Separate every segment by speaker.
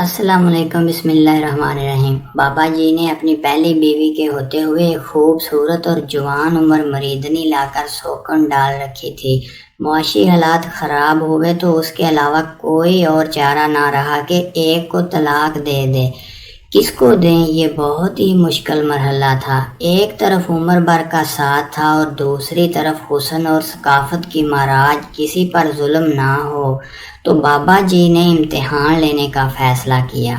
Speaker 1: السلام علیکم، بسم اللہ الرحمن الرحیم۔ بابا جی نے اپنی پہلی بیوی کے ہوتے ہوئے ایک خوبصورت اور جوان عمر مریدنی لا کر سوکن ڈال رکھی تھی۔ معاشی حالات خراب ہوئے تو اس کے علاوہ کوئی اور چارہ نہ رہا کہ ایک کو طلاق دے دے۔ کس کو دیں، یہ بہت ہی مشکل مرحلہ تھا۔ ایک طرف عمر بھر کا ساتھ تھا اور دوسری طرف حسن اور ثقافت کی معراج، کسی پر ظلم نہ ہو۔ تو بابا جی نے امتحان لینے کا فیصلہ کیا۔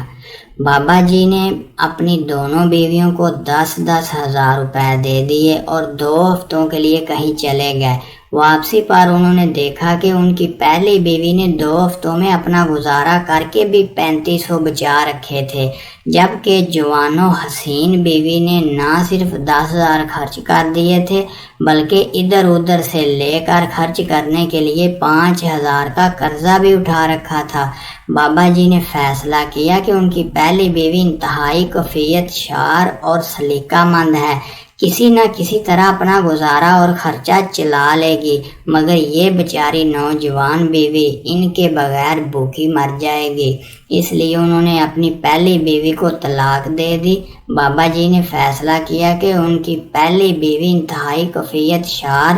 Speaker 1: بابا جی نے اپنی دونوں بیویوں کو 10,000 روپے دے دیے اور 2 ہفتوں کے لیے کہیں چلے گئے۔ واپسی پر انہوں نے دیکھا کہ ان کی پہلی بیوی نے 2 ہفتوں میں اپنا گزارا کر کے بھی 3500 بچا رکھے تھے، جبکہ جوان و حسین بیوی نے نہ صرف 10,000 خرچ کر دیے تھے بلکہ ادھر ادھر سے لے کر خرچ کرنے کے لیے 5,000 کا قرضہ بھی اٹھا رکھا تھا۔ بابا جی نے فیصلہ کیا کہ ان کی پہلی بیوی انتہائی کفیت شعار اور سلیقہ مند ہے، کسی نہ کسی طرح اپنا گزارا اور خرچہ چلا لے گی، مگر یہ بیچاری نوجوان بیوی ان کے بغیر بھوکی مر جائے گی۔ اس لیے انہوں نے اپنی پہلی بیوی کو طلاق دے دی۔ بابا جی نے فیصلہ کیا کہ ان کی پہلی بیوی انتہائی کفیت شعار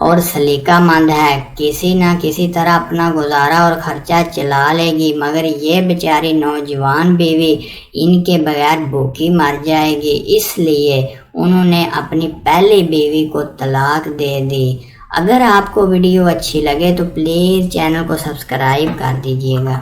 Speaker 1: اور سلیقہ مند ہے، کسی نہ کسی طرح اپنا گزارا اور خرچہ چلا لے گی، مگر یہ بیچاری نوجوان بیوی ان کے بغیر بھوکی مر جائے گی۔ اس لیے انہوں نے اپنی پہلی بیوی کو طلاق دے دی۔ اگر آپ کو ویڈیو اچھی لگے تو پلیز چینل کو سبسکرائب کر دیجیے گا۔